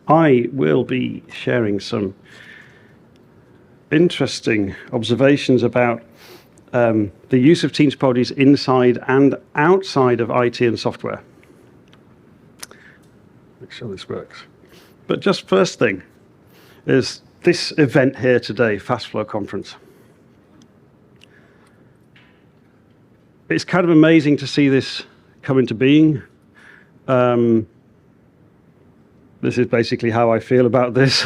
I will be sharing some interesting observations about the use of Team Topologies inside and outside of IT and software. Make sure this works. But just first thing is this event here today, Fast Flow Conference. It's kind of amazing to see this come into being. This is basically how I feel about this.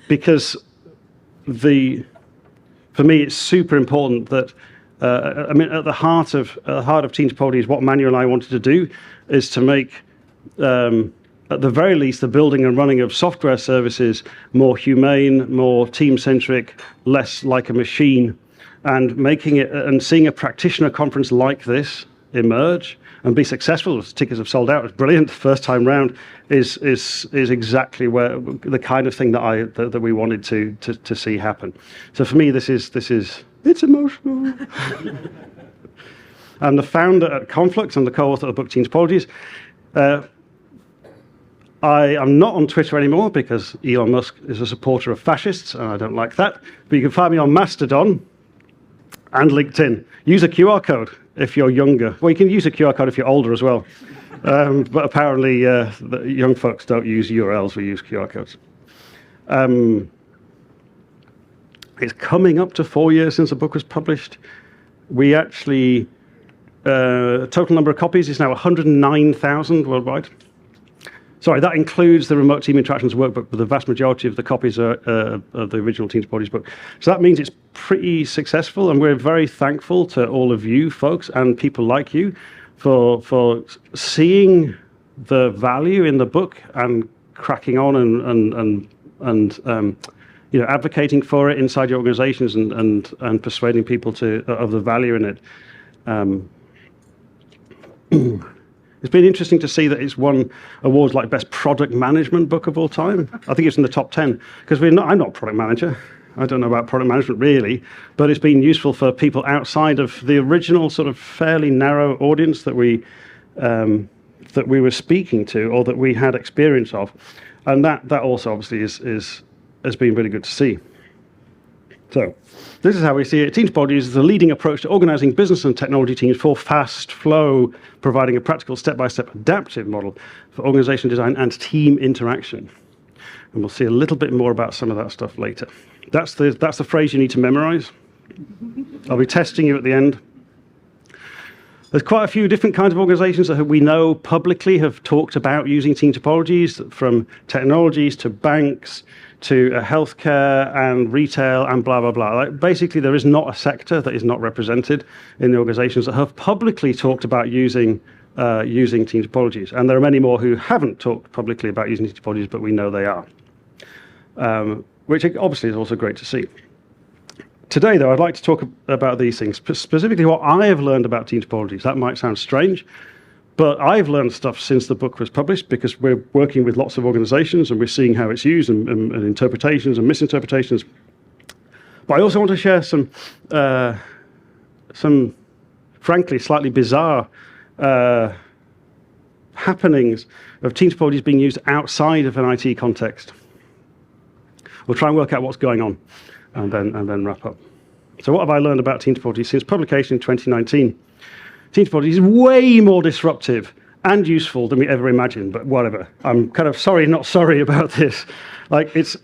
Because for me, it's super important that, I mean, at the heart of Team Topologies, what Manuel and I wanted to do is to make, at the very least, the building and running of software services more humane, more team-centric, less like a machine, and making it and seeing a practitioner conference like this emerge and be successful. Tickets have sold out. It's brilliant. First time round is exactly where the kind of thing that we wanted to see happen. So for me, this is it's emotional. I'm the founder at Conflux. I'm the co-author of the book Team Topologies. I am not on Twitter anymore because Elon Musk is a supporter of fascists, and I don't like that. But you can find me on Mastodon and LinkedIn. Use a QR code if you're younger. Well, you can use a QR code if you're older as well. But apparently, the young folks don't use URLs, we use QR codes. It's coming up to 4 years since the book was published. We actually, total number of copies is now 109,000 worldwide. Sorry, that includes the Remote Team Interactions workbook, but the vast majority of the copies are of the original Team Topologies book. So that means it's pretty successful, and we're very thankful to all of you folks and people like you for seeing the value in the book and cracking on and advocating for it inside your organizations and persuading people of the value in it. It's been interesting to see that it's won awards like Best Product Management Book of all time. I think it's in the top 10, because I'm not a product manager. I don't know about product management really, but it's been useful for people outside of the original sort of fairly narrow audience that we were speaking to or that we had experience of. And that also obviously has been really good to see. So this is how we see it. Team Topologies is the leading approach to organizing business and technology teams for fast flow, providing a practical step-by-step adaptive model for organization design and team interaction. And we'll see a little bit more about some of that stuff later. That's the phrase you need to memorize. I'll be testing you at the end. There's quite a few different kinds of organizations that we know publicly have talked about using Team Topologies, from technologies to banks to healthcare and retail and blah, blah, blah. Like, basically, there is not a sector that is not represented in the organizations that have publicly talked about using Team Topologies. And there are many more who haven't talked publicly about using Team Topologies, but we know they are, which obviously is also great to see. Today, though, I'd like to talk about these things, specifically what I have learned about Team Topologies. That might sound strange, but I've learned stuff since the book was published because we're working with lots of organizations and we're seeing how it's used and interpretations and misinterpretations. But I also want to share some frankly, slightly bizarre happenings of Team Topologies being used outside of an IT context. We'll try and work out what's going on and then wrap up. So what have I learned about Team Topologies since publication in 2019? Team Topologies is way more disruptive and useful than we ever imagined, but whatever. I'm kind of sorry, not sorry about this. Like it's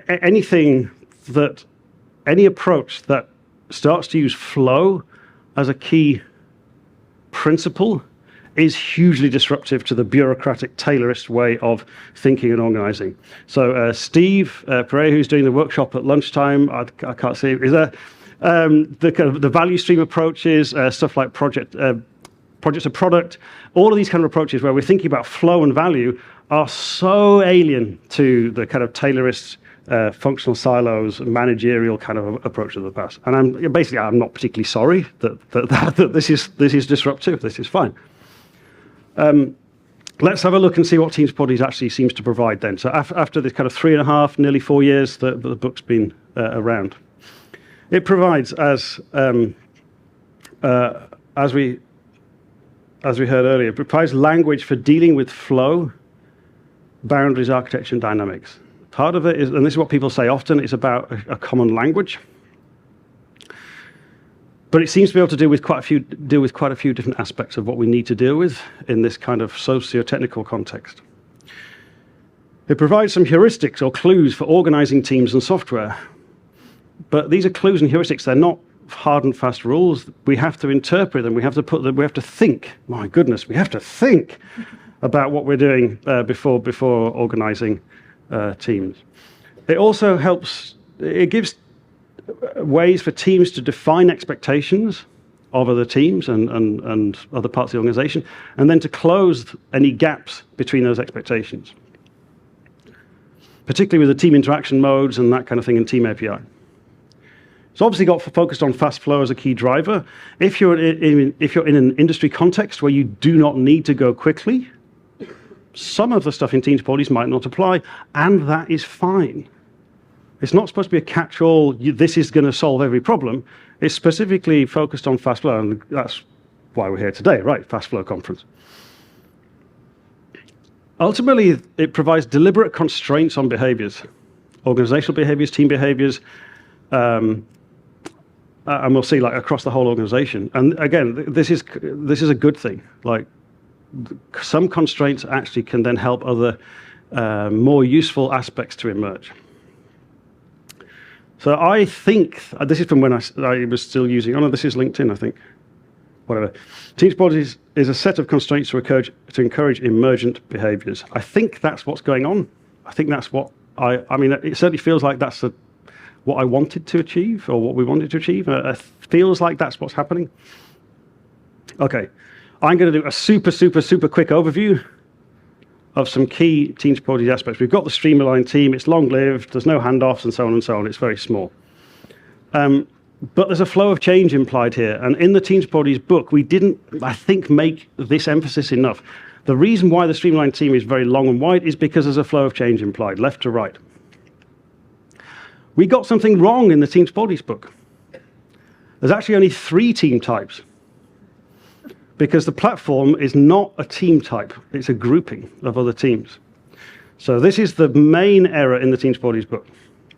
anything that, any approach that starts to use flow as a key principle is hugely disruptive to the bureaucratic Taylorist way of thinking and organizing. So Steve Pereira, who's doing the workshop at lunchtime, I can't see, is there the kind of the value stream approaches, stuff like project to product, all of these kind of approaches where we're thinking about flow and value are so alien to the kind of Taylorist functional silos, managerial kind of approach of the past. And I'm not particularly sorry that this is disruptive. This is fine. Let's have a look and see what Team Topologies actually seems to provide then. So after this kind of 3.5, nearly 4 years that the book's been around, it provides, as we as we heard earlier, provides language for dealing with flow, boundaries, architecture, and dynamics. Part of it is, and this is what people say often, it's about a common language. But it seems to be able to deal with quite a few different aspects of what we need to deal with in this kind of socio-technical context. It provides some heuristics or clues for organizing teams and software. But these are clues and heuristics. They're not hard and fast rules. We have to interpret them. We have to put them. We have to think. My goodness, we have to think about what we're doing before organizing teams. It also helps. It gives ways for teams to define expectations of other teams and other parts of the organization, and then to close any gaps between those expectations, particularly with the team interaction modes and that kind of thing in Team API. It's obviously got focused on fast flow as a key driver. If you're in an industry context where you do not need to go quickly, some of the stuff in Team Topologies might not apply, and that is fine. It's not supposed to be a catch-all, this is going to solve every problem. It's specifically focused on fast flow, and that's why we're here today, right? Fast Flow Conference. Ultimately, it provides deliberate constraints on behaviors, organizational behaviors, team behaviors, and we'll see like across the whole organization. And again, this is a good thing. Like some constraints actually can then help other more useful aspects to emerge. So I think, this is from when I was still using, oh no, this is LinkedIn, I think. Whatever. Team Topologies is a set of constraints to encourage emergent behaviors. I think that's what's going on. I think that's what I mean, it certainly feels like that's what I wanted to achieve, or what we wanted to achieve. It feels like that's what's happening. Okay, I'm going to do a super quick overview of some key Team Topologies aspects. We've got the streamlined team, it's long-lived, there's no handoffs and so on and so on, it's very small. But there's a flow of change implied here, and in the Team Topologies book, we didn't, I think, make this emphasis enough. The reason why the streamlined team is very long and wide is because there's a flow of change implied, left to right. We got something wrong in the Team Topologies book. There's actually only 3 team types, because the platform is not a team type, it's a grouping of other teams. So this is the main error in the Team Topologies book.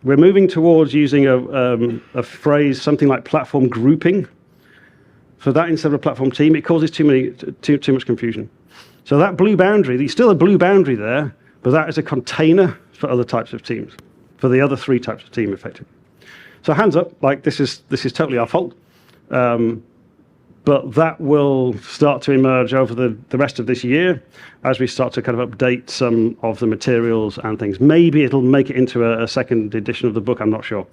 We're moving towards using a phrase, something like platform grouping. For that instead of a platform team, it causes too much confusion. So that blue boundary, there's still a blue boundary there, but that is a container for other types of teams, for the other 3 types of team, effectively. So hands up, like this is totally our fault. But that will start to emerge over the rest of this year as we start to kind of update some of the materials and things. Maybe it'll make it into a second edition of the book, I'm not sure.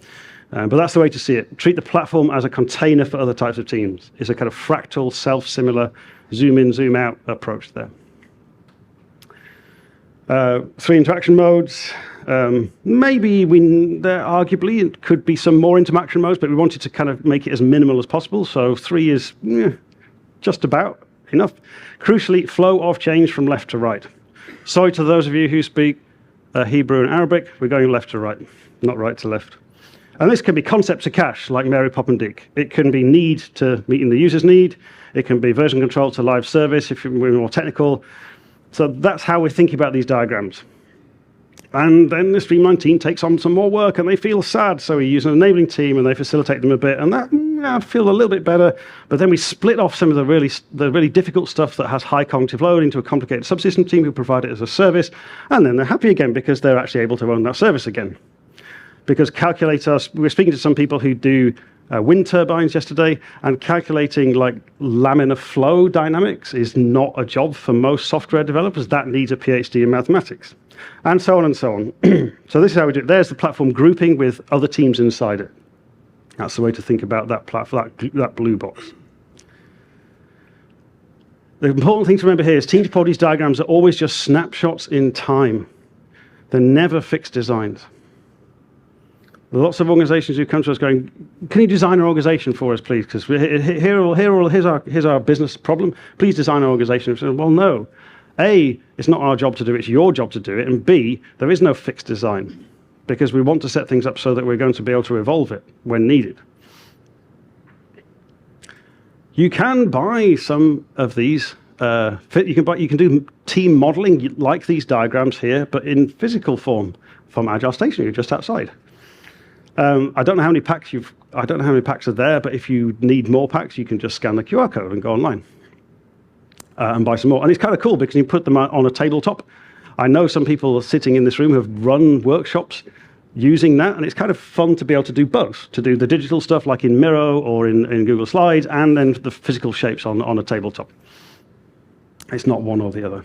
But that's the way to see it. Treat the platform as a container for other types of teams. It's a kind of fractal, self-similar, zoom in, zoom out approach there. 3 interaction modes. Maybe there arguably it could be some more interaction modes, but we wanted to kind of make it as minimal as possible. So 3 is just about enough. Crucially, flow of change from left to right. Sorry to those of you who speak Hebrew and Arabic, we're going left to right, not right to left. And this can be concept to cache, like Mary, Pop, and Dick. It can be need to meeting the user's need. It can be version control to live service if we're more technical. So that's how we're thinking about these diagrams. And then the streamlined team takes on some more work and they feel sad, so we use an enabling team and they facilitate them a bit, and that feels a little bit better. But then we split off some of the really difficult stuff that has high cognitive load into a complicated subsystem team who provide it as a service, and then they're happy again because they're actually able to own that service again. Because calculators, we were speaking to some people who do wind turbines yesterday, and calculating like laminar flow dynamics is not a job for most software developers. That needs a PhD in mathematics, and so on and so on. So this is how we do it. There's the platform grouping with other teams inside it. That's the way to think about that platform, that blue box. The important thing to remember here is Team Topologies diagrams are always just snapshots in time. They're never fixed designs. There are lots of organizations who come to us going, can you design an organization for us, please? Because here's our business problem. Please design an organization. So, well, no. A, it's not our job to do it. It's your job to do it. And B, there is no fixed design, because we want to set things up so that we're going to be able to evolve it when needed. You can buy some of these you can do team modeling like these diagrams here, but in physical form from Agile Stationery, just outside. I don't know how many packs are there, but if you need more packs, you can just scan the QR code and go online and buy some more. And it's kind of cool because you put them on a tabletop. I know some people sitting in this room have run workshops using that, and it's kind of fun to be able to do both, to do the digital stuff like in Miro or in Google Slides, and then the physical shapes on a tabletop. It's not one or the other.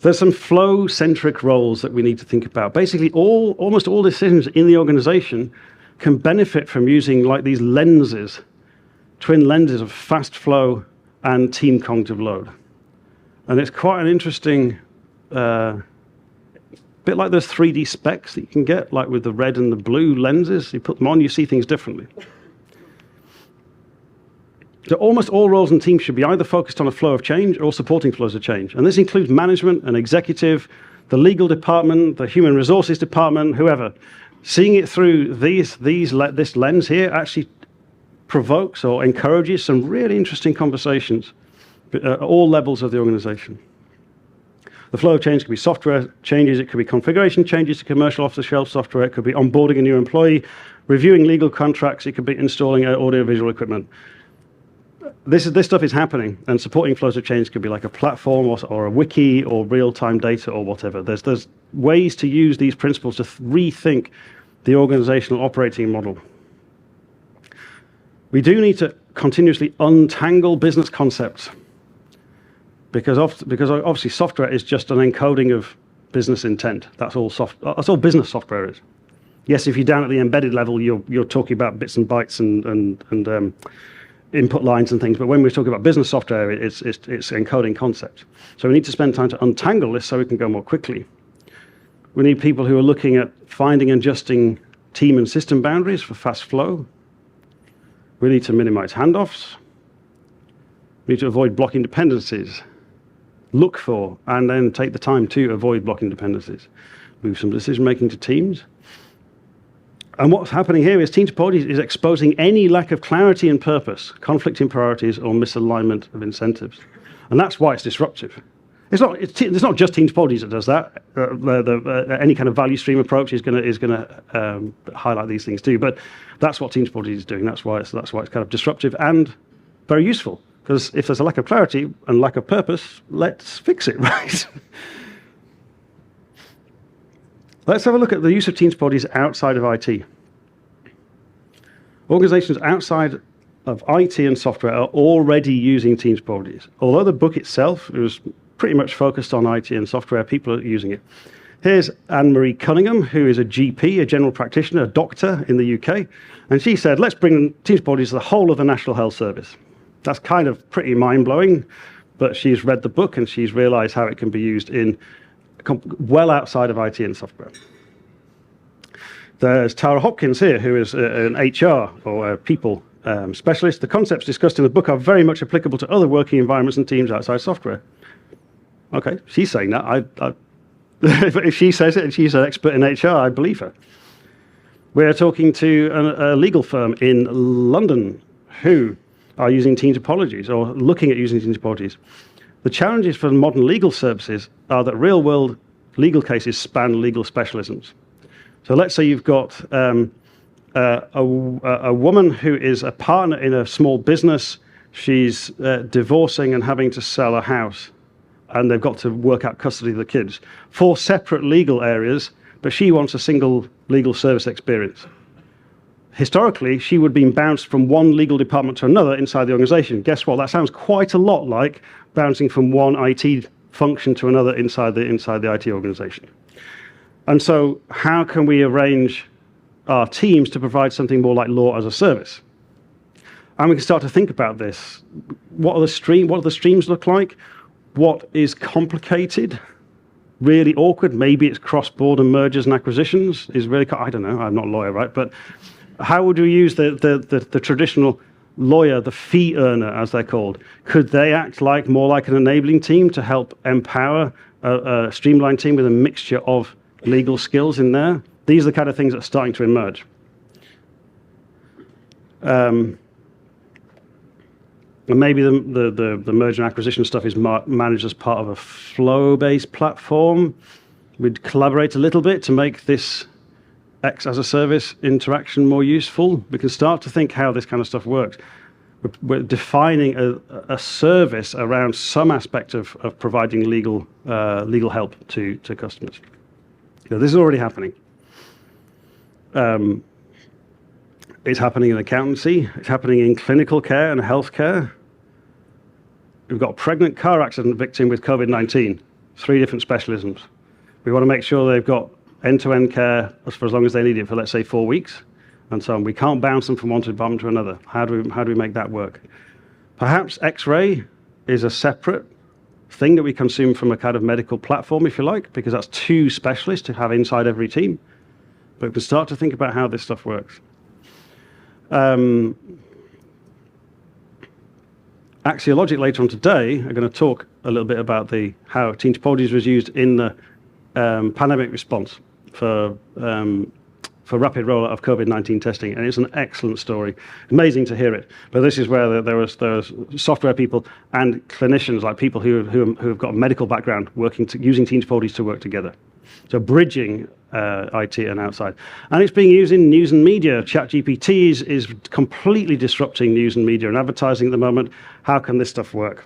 There's some flow-centric roles that we need to think about. Basically, almost all decisions in the organization can benefit from using like these lenses, twin lenses of fast flow and team cognitive load. And it's quite an interesting, bit like those 3D specs that you can get, like with the red and the blue lenses. You put them on, you see things differently. So almost all roles and teams should be either focused on a flow of change or supporting flows of change. And this includes management and executive, the legal department, the human resources department, whoever. Seeing it through this lens here actually provokes or encourages some really interesting conversations at all levels of the organization. The flow of change could be software changes, it could be configuration changes to commercial off-the-shelf software, it could be onboarding a new employee, reviewing legal contracts, it could be installing audio-visual equipment. This stuff is happening, and supporting flows of change could be like a platform or a wiki or real-time data or whatever. There's ways to use these principles to rethink the organizational operating model. We do need to continuously untangle business concepts, because obviously software is just an encoding of business intent. That's all business software is. Yes, if you're down at the embedded level, you're talking about bits and bytes and input lines and things, but when we're talking about business software, it's encoding concepts. So we need to spend time to untangle this so we can go more quickly. We need people who are looking at finding and adjusting team and system boundaries for fast flow. We need to minimize handoffs. We need to avoid blocking dependencies. Look for and then take the time to avoid blocking dependencies. Move some decision-making to teams. And what's happening here is Team Topologies is exposing any lack of clarity and purpose, conflict in priorities, or misalignment of incentives. And that's why it's disruptive. It's not just Team Topologies that does that. Any kind of value stream approach is going to highlight these things too. But that's what Team Topologies is doing. That's why it's kind of disruptive and very useful. Because if there's a lack of clarity and lack of purpose, let's fix it, right? Let's have a look at the use of Team Topologies outside of IT. Organizations outside of IT and software are already using Team Topologies. Although the book itself was pretty much focused on IT and software, people are using it. Here's Anne-Marie Cunningham, who is a GP, a general practitioner, a doctor in the UK, and she said, let's bring Team Topologies to the whole of the National Health Service. That's kind of pretty mind-blowing, but she's read the book and she's realized how it can be used in well outside of IT and software. There's Tara Hopkins here, who is an HR or a people specialist. The concepts discussed in the book are very much applicable to other working environments and teams outside software. Okay, she's saying that. If she says it and she's an expert in HR, I believe her. We're talking to a legal firm in London who are using Team Topologies or looking at using Team Topologies. The challenges for modern legal services are that real-world legal cases span legal specialisms. So let's say you've got a woman who is a partner in a small business. She's divorcing and having to sell a house, and they've got to work out custody of the kids. 4 separate legal areas, but she wants a single legal service experience. Historically, she would have been bounced from one legal department to another inside the organization. Guess what? That sounds quite a lot like bouncing from one IT function to another inside the IT organization. And so how can we arrange our teams to provide something more like law as a service? And we can start to think about this. What do the streams look like? What is complicated? Really awkward? Maybe it's cross-border mergers and acquisitions. Is really, I don't know, I'm not a lawyer, right? But how would we use the traditional lawyer, the fee earner, as they're called? Could they act more like an enabling team to help empower a streamlined team with a mixture of legal skills in there? These are the kind of things that are starting to emerge. And maybe the merger and acquisition stuff is managed as part of a flow-based platform. We'd collaborate a little bit to make this X as a service interaction more useful. We can start to think how this kind of stuff works. We're defining a service around some aspect of providing legal help to customers. So this is already happening. It's happening in accountancy. It's happening in clinical care and healthcare. We've got a pregnant car accident victim with COVID-19, 3 different specialisms. We want to make sure they've got end-to-end care for as long as they need it for, let's say, 4 weeks, and so on. We can't bounce them from one department to another. How do we make that work? Perhaps X-ray is a separate thing that we consume from a kind of medical platform, if you like, because that's 2 specialists to have inside every team. But we can start to think about how this stuff works. Axiologic later on today are going to talk a little bit about how Team Topologies was used in the pandemic response for rapid rollout of COVID-19 testing, and it's an excellent story. Amazing to hear it. But this is where there was software people and clinicians, like people who have got a medical background, using Team Topologies to work together. So bridging IT and outside. And it's being used in news and media. ChatGPT is completely disrupting news and media and advertising at the moment. How can this stuff work?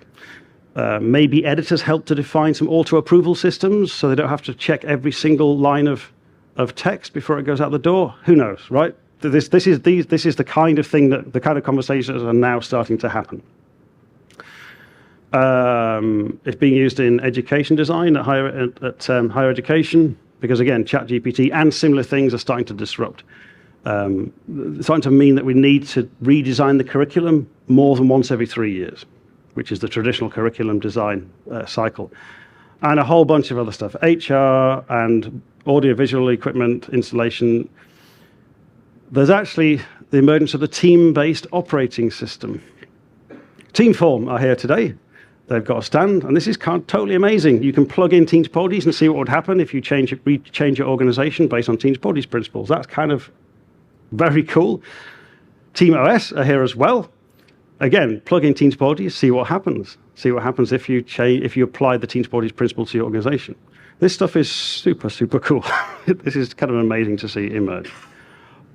Maybe editors help to define some auto-approval systems so they don't have to check every single line of text before it goes out the door. Who knows, right? This is the kind of thing the kind of conversations are now starting to happen. It's being used in education design at higher education, because again, ChatGPT and similar things are starting to disrupt. It's starting to mean that we need to redesign the curriculum more than once every 3 years, which is the traditional curriculum design cycle. And a whole bunch of other stuff, HR and audiovisual equipment installation. There's actually the emergence of the team-based operating system. Teamform are here today. They've got a stand, and this is totally amazing. You can plug in Team Topologies and see what would happen if you change your organization based on Team Topologies principles. That's kind of very cool. Team OS are here as well. Again, plug in Team Topologies, see what happens. See what happens if you apply the Team Topologies principle to your organization. This stuff is super, super cool. This is kind of amazing to see emerge.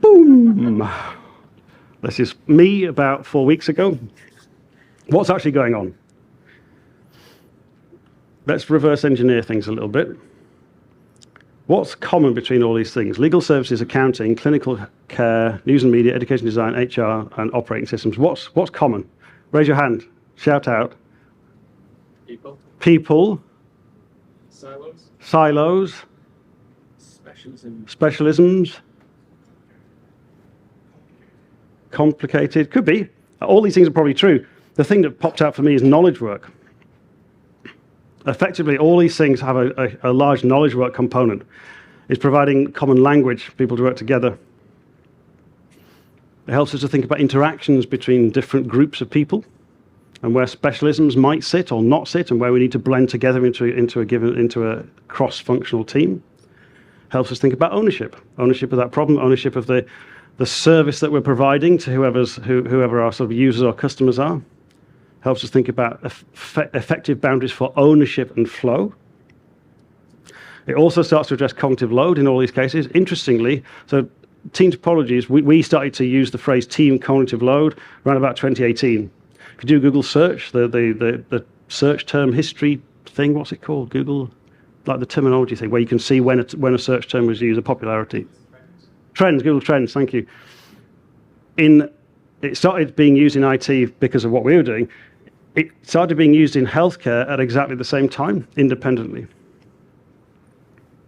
Boom! This is me about 4 weeks ago. What's actually going on? Let's reverse engineer things a little bit. What's common between all these things? Legal services, accounting, clinical care, news and media, education design, HR, and operating systems. What's common? Raise your hand. Shout out. People. Silos. Specialisms. Complicated. Could be. All these things are probably true. The thing that popped out for me is knowledge work. Effectively, all these things have a large knowledge work component. It's providing common language for people to work together. It helps us to think about interactions between different groups of people and where specialisms might sit or not sit, and where we need to blend together into a cross-functional team. Helps us think about ownership of that problem, ownership of the service that we're providing to whoever our sort of users or customers are. Helps us think about effective boundaries for ownership and flow. It also starts to address cognitive load in all these cases. Interestingly, so Team Topologies, we started to use the phrase team cognitive load around about 2018. If you do Google search, the search term history thing, what's it called? Google, like the terminology thing, where you can see when a search term was used, a popularity. Trends, Google Trends, thank you. It started being used in IT because of what we were doing. It started being used in healthcare at exactly the same time, independently.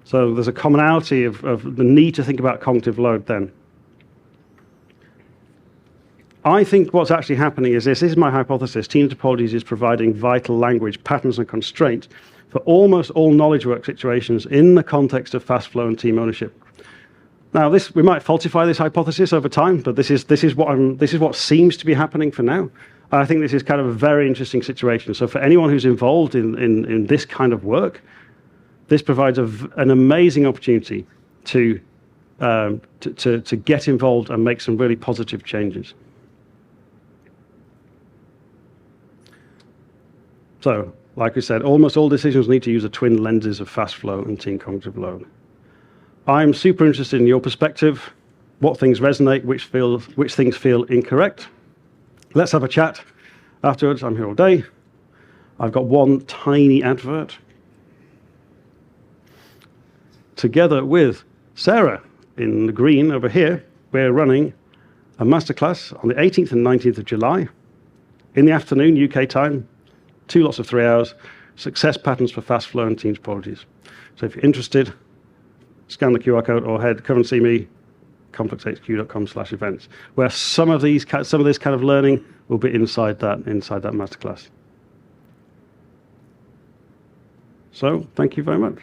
So there's a commonality of the need to think about cognitive load then. I think what's actually happening is this is my hypothesis. Team Topologies is providing vital language, patterns and constraints for almost all knowledge work situations in the context of fast flow and team ownership. Now, we might falsify this hypothesis over time, but this is what seems to be happening for now. I think this is kind of a very interesting situation. So for anyone who's involved in this kind of work, this provides an amazing opportunity to get involved and make some really positive changes. So, like we said, almost all decisions need to use the twin lenses of fast flow and team cognitive load. I'm super interested in your perspective, what things resonate, which things feel incorrect. Let's have a chat afterwards. I'm here all day. I've got one tiny advert. Together with Sarah in the green over here, we're running a masterclass on the 18th and 19th of July in the afternoon, UK time, 2 lots of 3 hours, success patterns for fast flow and Team Topologies. So if you're interested, scan the QR code or come and see me, complexhq.com/events, where some of this kind of learning will be inside that masterclass. So thank you very much.